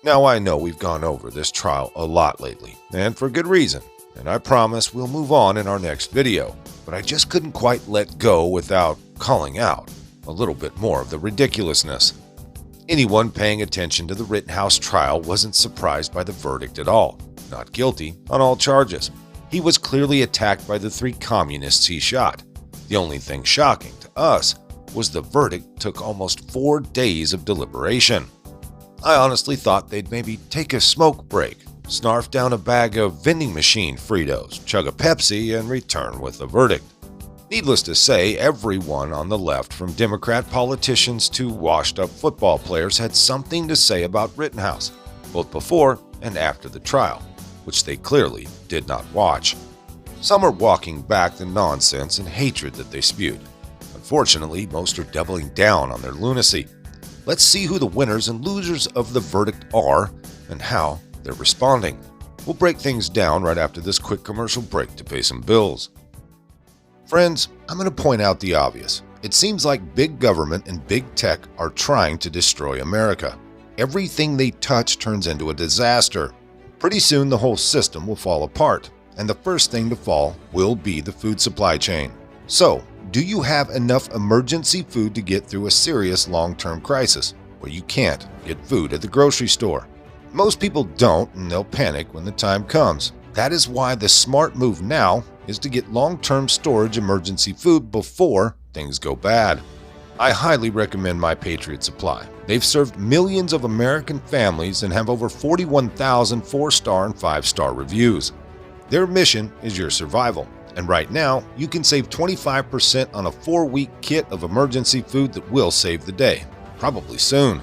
Now I know we've gone over this trial a lot lately, and for good reason, and I promise we'll move on in our next video, but I just couldn't quite let go without calling out a little bit more of the ridiculousness. Anyone paying attention to the Rittenhouse trial wasn't surprised by the verdict at all. Not guilty on all charges. He was clearly attacked by the 3 communists he shot. The only thing shocking to us was the verdict took almost 4 days of deliberation. I honestly thought they'd maybe take a smoke break, snarf down a bag of vending machine Fritos, chug a Pepsi, and return with a verdict. Needless to say, everyone on the left, from Democrat politicians to washed-up football players, had something to say about Rittenhouse, both before and after the trial, which they clearly did not watch. Some are walking back the nonsense and hatred that they spewed. Unfortunately, most are doubling down on their lunacy. Let's see who the winners and losers of the verdict are and how they're responding. We'll break things down right after this quick commercial break to pay some bills. Friends, I'm going to point out the obvious. It seems like big government and big tech are trying to destroy America. Everything they touch turns into a disaster. Pretty soon the whole system will fall apart, and the first thing to fall will be the food supply chain. So, do you have enough emergency food to get through a serious long-term crisis where you can't get food at the grocery store? Most people don't, and they'll panic when the time comes. That is why the smart move now is to get long-term storage emergency food before things go bad. I highly recommend My Patriot Supply. They've served millions of American families and have over 41,000 4-star and 5-star reviews. Their mission is your survival. And right now, you can save 25% on a 4-week kit of emergency food that will save the day, probably soon.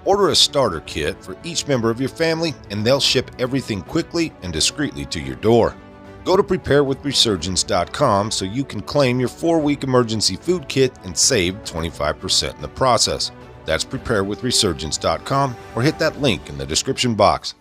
Order a starter kit for each member of your family, and they'll ship everything quickly and discreetly to your door. Go to preparewithresurgence.com so you can claim your 4-week emergency food kit and save 25% in the process. That's preparewithresurgence.com, or hit that link in the description box.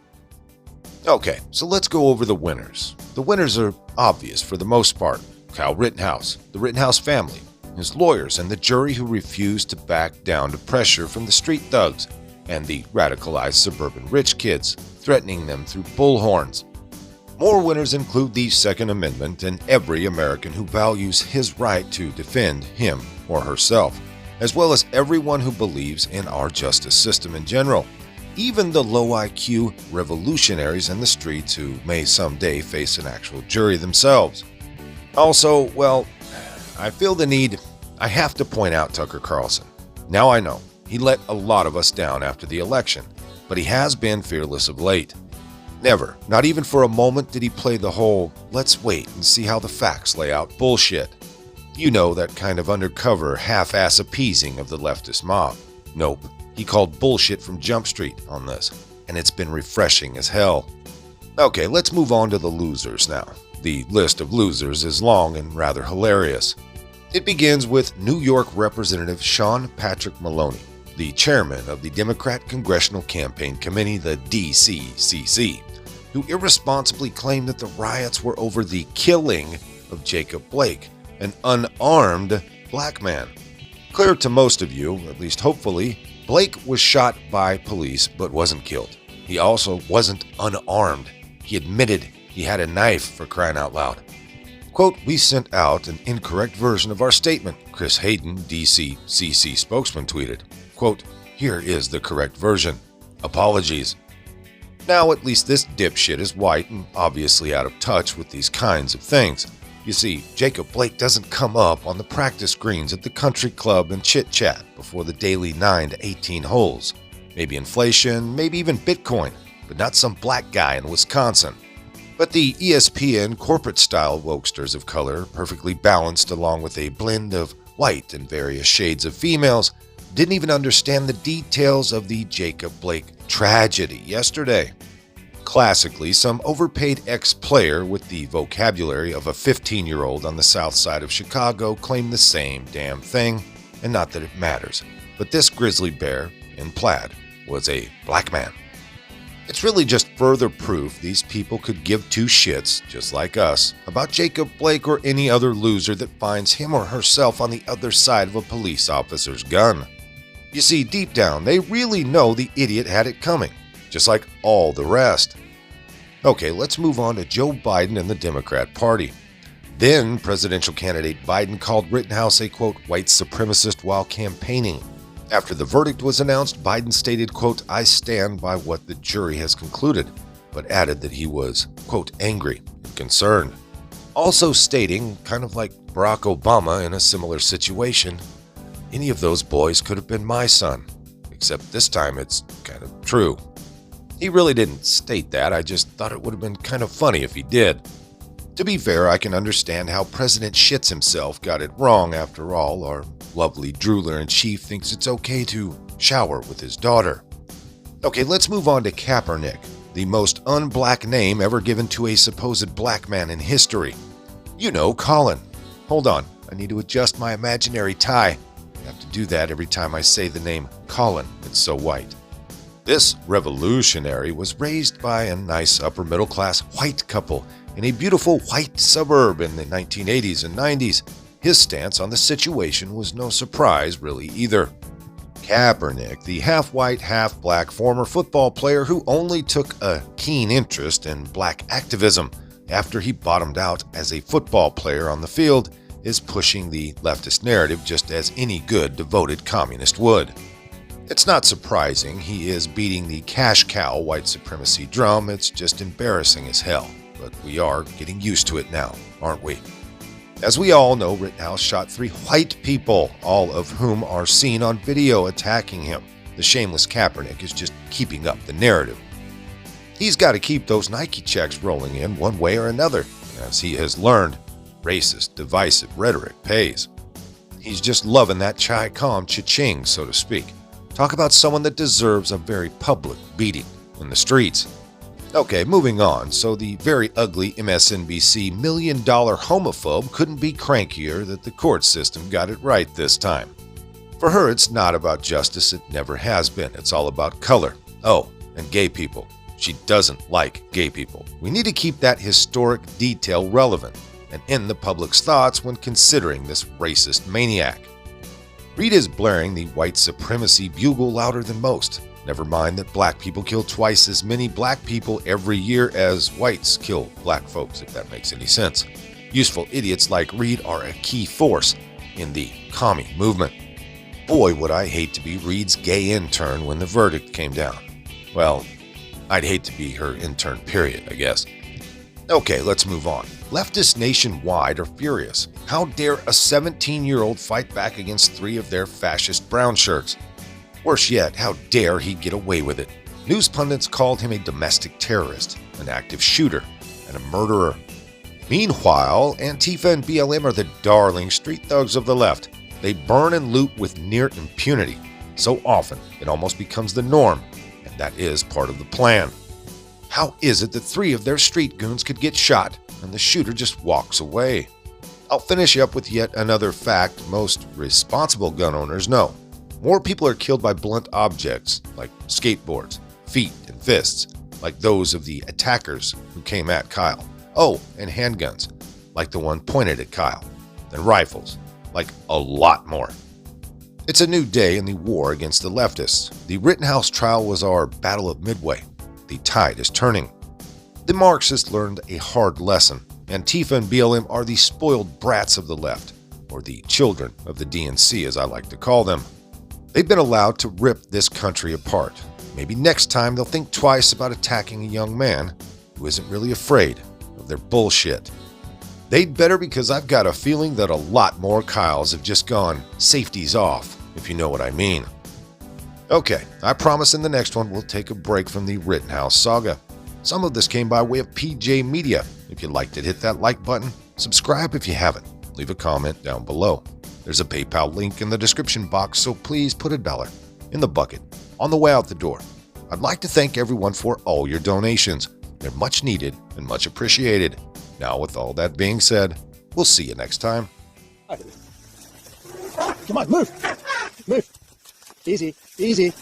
Okay, so let's go over the winners. The winners are obvious for the most part. Kyle Rittenhouse, the Rittenhouse family, his lawyers, and the jury who refused to back down to pressure from the street thugs and the radicalized suburban rich kids, threatening them through bullhorns. More winners include the Second Amendment and every American who values his right to defend him or herself, as well as everyone who believes in our justice system in general. Even the low-IQ revolutionaries in the streets who may someday face an actual jury themselves. Also, well, I feel the need, I have to point out Tucker Carlson. Now I know, he let a lot of us down after the election, but he has been fearless of late. Never, not even for a moment, did he play the whole, let's wait and see how the facts lay out bullshit. You know, that kind of undercover, half-ass appeasing of the leftist mob. Nope. He called bullshit from Jump Street on this, and it's been refreshing as hell. Okay, let's move on to the losers now. The list of losers is long and rather hilarious. It begins with New York Representative Sean Patrick Maloney, the chairman of the Democrat Congressional Campaign Committee, the DCCC, who irresponsibly claimed that the riots were over the killing of Jacob Blake, an unarmed black man. Clear to most of you, at least hopefully, Blake was shot by police but wasn't killed. He also wasn't unarmed. He admitted he had a knife, for crying out loud. Quote, "We sent out an incorrect version of our statement," Chris Hayden, DCCC spokesman, tweeted. Quote, "Here is the correct version. Apologies." Now at least this dipshit is white and obviously out of touch with these kinds of things. You see, Jacob Blake doesn't come up on the practice greens at the country club and chit-chat before the daily 9 to 18 holes. Maybe inflation, maybe even Bitcoin, but not some black guy in Wisconsin. But the ESPN corporate-style wokesters of color, perfectly balanced along with a blend of white and various shades of females, didn't even understand the details of the Jacob Blake tragedy yesterday. Classically, some overpaid ex-player with the vocabulary of a 15-year-old on the south side of Chicago claimed the same damn thing, and not that it matters, but this grizzly bear in plaid was a black man. It's really just further proof these people could give two shits, just like us, about Jacob Blake or any other loser that finds him or herself on the other side of a police officer's gun. You see, deep down, they really know the idiot had it coming. just like all the rest. Okay, let's move on to Joe Biden and the Democrat Party. Then presidential candidate Biden called Rittenhouse a, quote, white supremacist while campaigning. After the verdict was announced, Biden stated, quote, I stand by what the jury has concluded, but added that he was, quote, angry and concerned. Also stating, kind of like Barack Obama in a similar situation, any of those boys could have been my son, except this time it's kind of true. He really didn't state that, I just thought it would have been kind of funny if he did. To be fair, I can understand how President Shits himself got it wrong. After all, our lovely drooler-in-chief thinks it's okay to shower with his daughter. Okay, let's move on to Kaepernick, the most un-black name ever given to a supposed black man in history. You know, Colin. Hold on, I need to adjust my imaginary tie. I have to do that every time I say the name Colin, it's so white. This revolutionary was raised by a nice upper-middle-class white couple in a beautiful white suburb in the 1980s and 90s. His stance on the situation was no surprise, really, either. Kaepernick, the half-white, half-black former football player who only took a keen interest in black activism after he bottomed out as a football player on the field, is pushing the leftist narrative just as any good, devoted communist would. It's not surprising he is beating the cash cow white supremacy drum. It's just embarrassing as hell. But we are getting used to it now, aren't we? As we all know, Rittenhouse shot 3 white people, all of whom are seen on video attacking him. The shameless Kaepernick is just keeping up the narrative. He's got to keep those Nike checks rolling in one way or another. As he has learned, racist, divisive rhetoric pays. He's just loving that Chi-Com cha-ching, so to speak. Talk about someone that deserves a very public beating in the streets. Okay, moving on. So the very ugly MSNBC $1 million homophobe couldn't be crankier that the court system got it right this time. For her, it's not about justice. It never has been. It's all about color. Oh, and gay people. She doesn't like gay people. We need to keep that historic detail relevant and in the public's thoughts when considering this racist maniac. Reed is blaring the white supremacy bugle louder than most. Never mind that black people kill twice as many black people every year as whites kill black folks, if that makes any sense. Useful idiots like Reed are a key force in the commie movement. Boy, would I hate to be Reed's gay intern when the verdict came down. Well, I'd hate to be her intern, period, I guess. Okay, let's move on. Leftists nationwide are furious. How dare a 17-year-old fight back against 3 of their fascist brown shirts? Worse yet, how dare he get away with it? News pundits called him a domestic terrorist, an active shooter, and a murderer. Meanwhile, Antifa and BLM are the darling street thugs of the left. They burn and loot with near impunity. So often, it almost becomes the norm, and that is part of the plan. How is it that 3 of their street goons could get shot, and the shooter just walks away? I'll finish up with yet another fact most responsible gun owners know. More people are killed by blunt objects, like skateboards, feet, and fists, like those of the attackers who came at Kyle. Oh, and handguns, like the one pointed at Kyle, and rifles, like a lot more. It's a new day in the war against the leftists. The Rittenhouse trial was our battle of Midway. The tide is turning. The Marxists learned a hard lesson. Antifa and BLM are the spoiled brats of the left, or the children of the DNC as I like to call them. They've been allowed to rip this country apart. Maybe next time they'll think twice about attacking a young man who isn't really afraid of their bullshit. They'd better, because I've got a feeling that a lot more Kyles have just gone safeties off, if you know what I mean. Okay, I promise in the next one we'll take a break from the Rittenhouse saga. Some of this came by way of PJ Media. If you liked it, hit that like button. Subscribe if you haven't. Leave a comment down below. There's a PayPal link in the description box, so please put $1 in the bucket on the way out the door. I'd like to thank everyone for all your donations. They're much needed and much appreciated. Now, with all that being said, we'll see you next time. Come on, move. Move. Easy, easy.